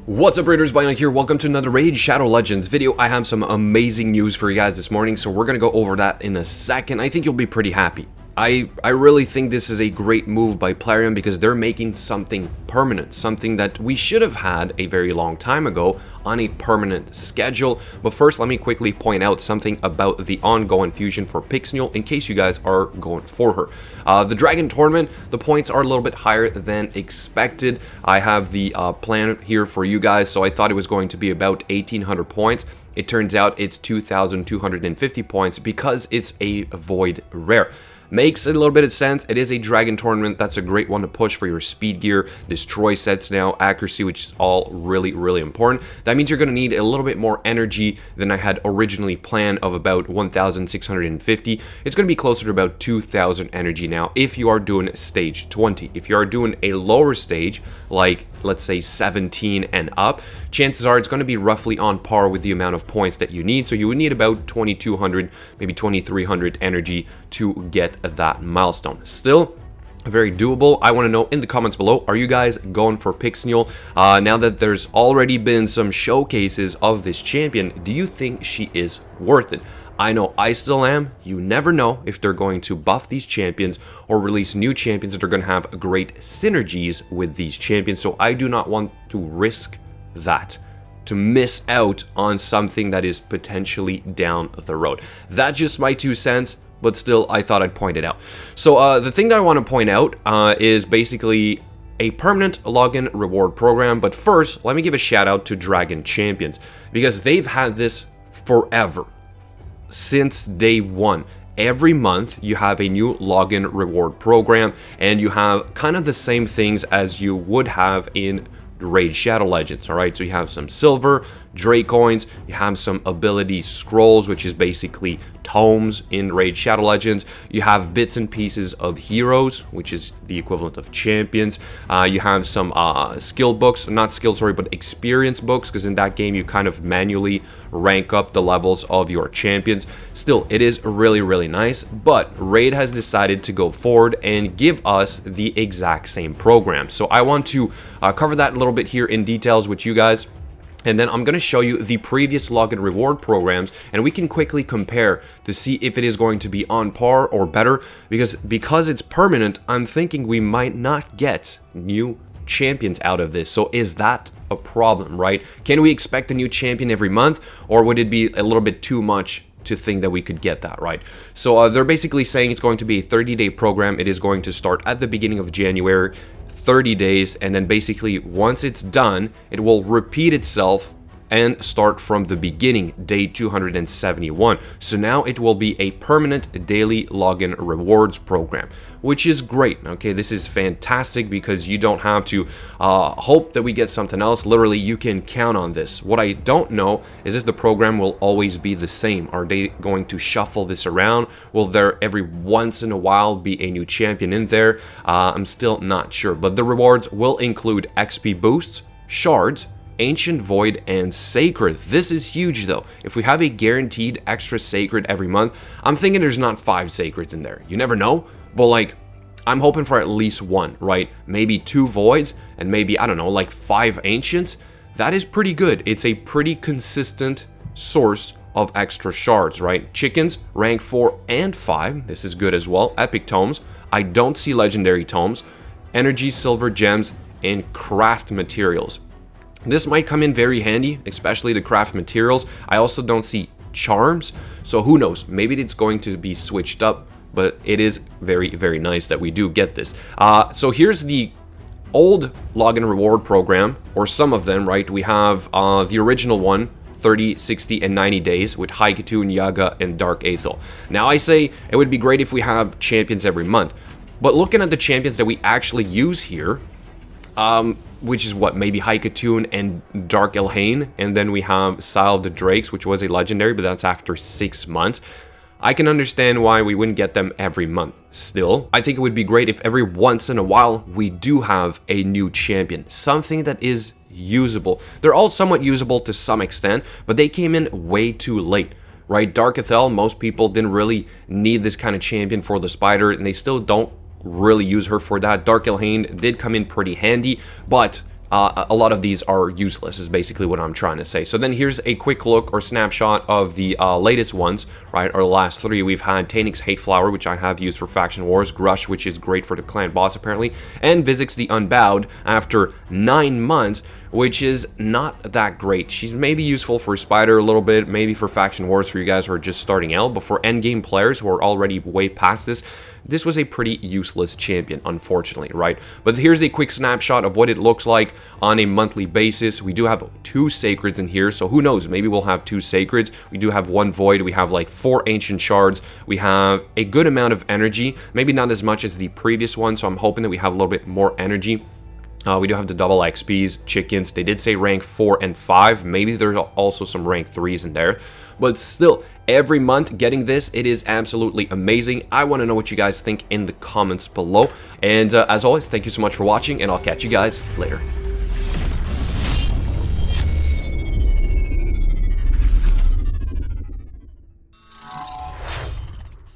What's up, Raiders? Bionic here. Welcome to another Raid Shadow Legends video. I have some amazing news for you guys this morning, so we're going to go over that in a second. I think you'll be pretty happy. I really think this is a great move by Plarium because they're making something permanent, something that we should have had a very long time ago on a permanent schedule. But first, let me quickly point out something about the ongoing fusion for Pixniel in case you guys are going for her. The Dragon Tournament, the points are a little bit higher than expected. I have the plan here for you guys, so I thought it was going to be about 1,800 points. It turns out it's 2,250 points because it's a Void Rare. Makes a little bit of sense. It is a Dragon Tournament. That's a great one to push for your speed gear, destroy sets now, accuracy, which is all really important. That means you're going to need a little bit more energy than I had originally planned of about 1,650. It's going to be closer to about 2,000 energy now if you are doing stage 20. If you are doing a lower stage, like let's say 17 and up, chances are it's going to be roughly on par with the amount of points that you need. So you would need about 2,200, maybe 2,300 energy to get that milestone. Still very doable. I want to know in the comments below, are you guys going for Pixniel? Now that there's already been some showcases of this champion, do you think she is worth it? I know I still am. You never know if they're going to buff these champions or release new champions that are going to have great synergies with these champions. So I do not want to risk that, to miss out on something that is potentially down the road. That's just my 2 cents, but still I thought I'd point it out. So the thing that I want to point out is basically a permanent login reward program. But first, let me give a shout out to Dragon Champions because they've had this forever. Since day one, every month you have a new login reward program, and you have kind of the same things as you would have in Raid Shadow Legends. All right, so you have some silver Drake coins, you have some ability scrolls, which is basically tomes in Raid Shadow Legends. You have bits and pieces of heroes, which is the equivalent of champions. You have some skill books, not skill, sorry, but experience books, because in that game you kind of manually rank up the levels of your champions. Still, it is really nice, but Raid has decided to go forward and give us the exact same program. So I want to cover that a little bit here in details with you guys. And then I'm going to show you the previous login reward programs, and we can quickly compare to see if it is going to be on par or better, because it's permanent. I'm thinking we might not get new champions out of this. So is that a problem, right? Can we expect a new champion every month, or would it be a little bit too much to think that we could get that, right? So they're basically saying it's going to be a 30-day program. It is going to start at the beginning of January, 30 days, and then basically once it's done, it will repeat itself and start from the beginning, day 271. So now it will be a permanent daily login rewards program, which is great. Okay, this is fantastic because you don't have to hope that we get something else. Literally, you can count on this. What I don't know is if the program will always be the same. Are they going to shuffle this around? Will there every once in a while be a new champion in there? I'm still not sure, but the rewards will include XP boosts, shards, Ancient Void, and Sacred. This is huge though. If we have a guaranteed extra Sacred every month, I'm thinking there's not 5 Sacreds in there. You never know, but like, I'm hoping for at least 1, right? Maybe 2 Voids, and maybe, I don't know, like 5 Ancients. That is pretty good. It's a pretty consistent source of extra shards, right? Chickens, rank 4 and 5. This is good as well. Epic tomes. I don't see legendary tomes. Energy, silver, gems, and craft materials. This might come in very handy, especially the craft materials. I also don't see charms, so who knows? Maybe it's going to be switched up, but it is very nice that we do get this. So here's the old login reward program, or some of them, right? We have the original one, 30, 60, and 90 days with Haikatun, Yaga, and Dark Aethel. Now I say it would be great if we have champions every month, but looking at the champions that we actually use here, which is what, maybe Haikatun and Dark Elhain, and then we have Sile of the Drakes, which was a legendary, but that's after 6 months. I can understand why we wouldn't get them every month. Still, I think it would be great if every once in a while we do have a new champion, something that is usable. They're all somewhat usable to some extent, but they came in way too late, right? Dark Aethel, most people didn't really need this kind of champion for the spider, and they still don't really use her for that. Dark Elhain did come in pretty handy, but a lot of these are useless, is basically what I'm trying to say. So then here's a quick look or snapshot of the latest ones, right? Or the last three. We've had Tanix Hate Flower, which I have used for Faction Wars, Grush, which is great for the clan boss apparently, and Vizix the Unbowed after 9 months, which is not that great. She's maybe useful for Spider a little bit, maybe for Faction Wars for you guys who are just starting out, but for endgame players who are already way past this, this was a pretty useless champion, unfortunately, right? But here's a quick snapshot of what it looks like on a monthly basis. We do have 2 Sacreds in here, so who knows, maybe we'll have 2 Sacreds. We do have 1 Void, we have like 4 Ancient Shards, we have a good amount of energy, maybe not as much as the previous one, so I'm hoping that we have a little bit more energy. We do have the double XPs, chickens. They did say rank 4 and 5. Maybe there's also some rank 3s in there. But still, every month getting this, it is absolutely amazing. I want to know what you guys think in the comments below. And as always, thank you so much for watching, and I'll catch you guys later.